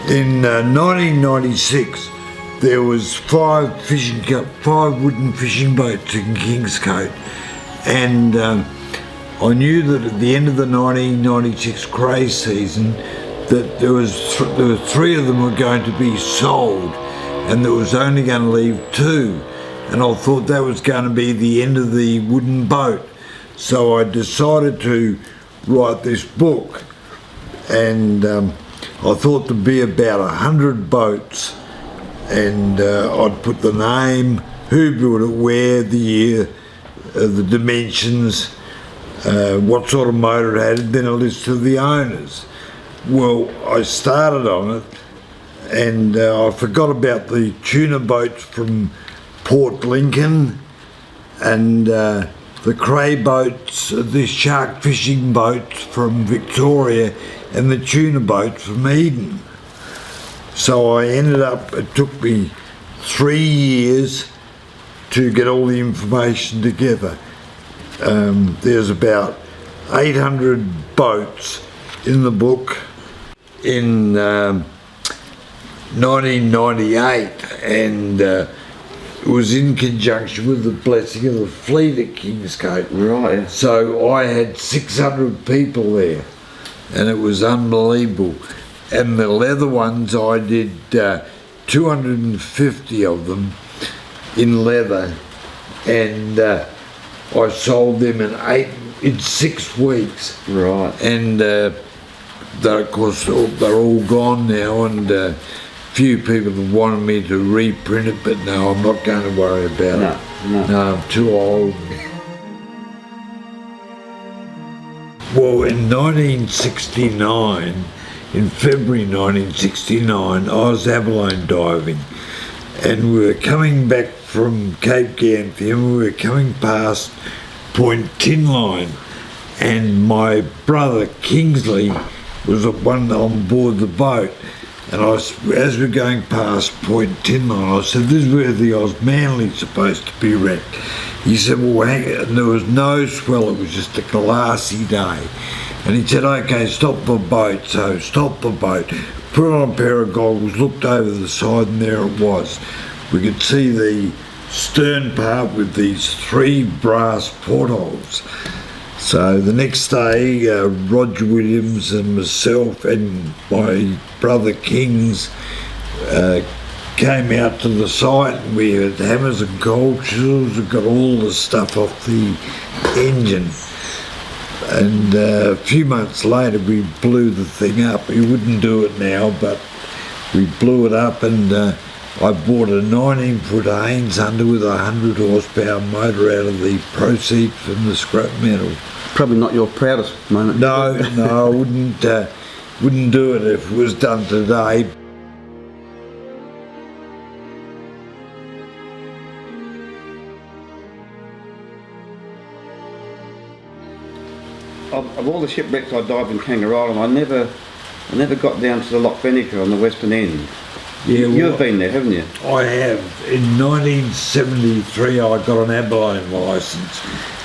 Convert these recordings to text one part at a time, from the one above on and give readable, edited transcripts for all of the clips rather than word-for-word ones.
In 1996, there was five wooden fishing boats in Kingscote, and I knew that at the end of the 1996 craze season that there were three of them were going to be sold, and there was only going to leave two, and I thought that was going to be the end of the wooden boat. So I decided to write this book, and I thought there'd be about 100 boats, and I'd put the name, who built it, where, the year, the dimensions, what sort of motor it had, and then a list of the owners. Well, I started on it, and I forgot about the tuna boats from Port Lincoln, and the cray boats, the shark fishing boats from Victoria, and the tuna boats from Eden. So I ended up, it took me 3 years to get all the information together. There's about 800 boats in the book. In 1998, and it was in conjunction with the blessing of the fleet at Kingscote. Right. So I had 600 people there, and it was unbelievable. And the leather ones, I did 250 of them in leather, and I sold them in 6 weeks. Right. And of course they're all gone now, and few people have wanted me to reprint it, but no, I'm not going to worry about it. No, I'm too old. Well, in 1969, in February 1969, I was abalone diving, and we were coming back from Cape Ganthium. We were coming past Point Tin Line, and my brother Kingsley was on board the boat, and as we're going past Point Tin Line, I said, "This is where the Osmanli's supposed to be wrecked." He said, "Well, hang it," and there was no swell, it was just a glassy day. And he said, "Okay, stop the boat." So stopped the boat, put on a pair of goggles, looked over the side, and there it was. We could see the stern part with these 3 brass portholes. So the next day, Roger Williams and myself and my brother Kings came out to the site, and we had hammers and cold chisels and got all the stuff off the engine. And a few months later, we blew the thing up. We wouldn't do it now, but we blew it up, and I bought a 19-foot Haynes Hunter with a 100 horsepower motor out of the proceeds from the scrap metal. Probably not your proudest moment. No, I wouldn't do it if it was done today. Of all the shipwrecks I dived in Kangaroo Island, I never got down to the Loch Venator on the western end. Yeah, You've been there, haven't you? I have. In 1973, I got an abalone licence,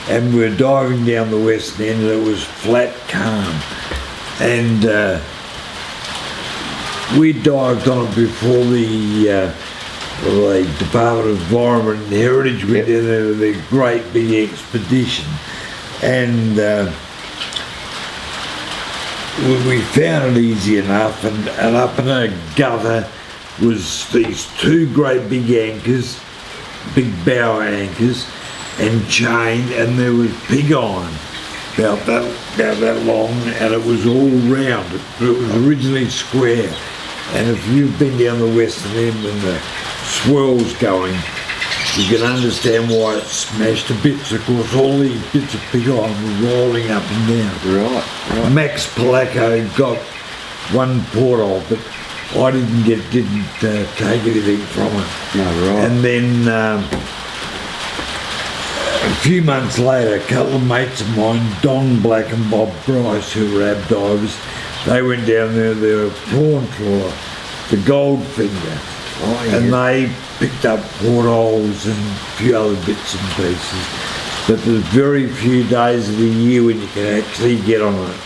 and we were diving down the western end, and it was flat calm. And we dived on it before the Department of Environment and Heritage went in there with a great big expedition. And we found it easy enough, and up in a gutter was these 2 great big anchors, big bow anchors, and chain, and there was pig iron about that long, and it was all round. It was originally square, and if you've been down the western end when the swell's going, you can understand why it's smashed to bits. Of course, all these bits of pig iron were rolling up and down. Right. Max Palacco got 1 porthole, but I didn't take anything from it. No, right. And then a few months later, a couple of mates of mine, Don Black and Bob Bryce, who were ab divers, they went down there, they were a prawn trawler, the Goldfinger. Oh, yeah. And they picked up portholes and a few other bits and pieces. But there's very few days of the year when you can actually get on it.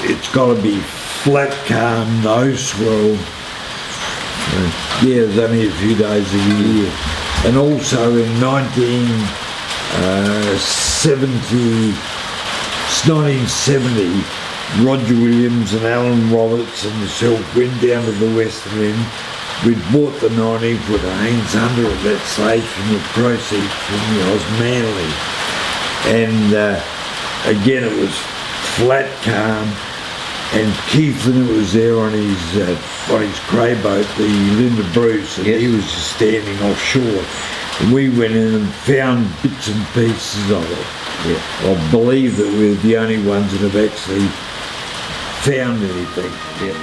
It's got to be flat, calm, no swell. Yeah, it was only a few days a year. And also in 1970, Roger Williams and Alan Roberts and myself went down to the Western End. We'd bought the 90-foot Haynes under at that stage from the proceeds from the Osmanli. And again, it was flat, calm. And Keithlin was there on his grey boat, the Linda Bruce, and he was just standing offshore. And we went in and found bits and pieces of it. Yeah. I believe that we're the only ones that have actually found anything. Yeah.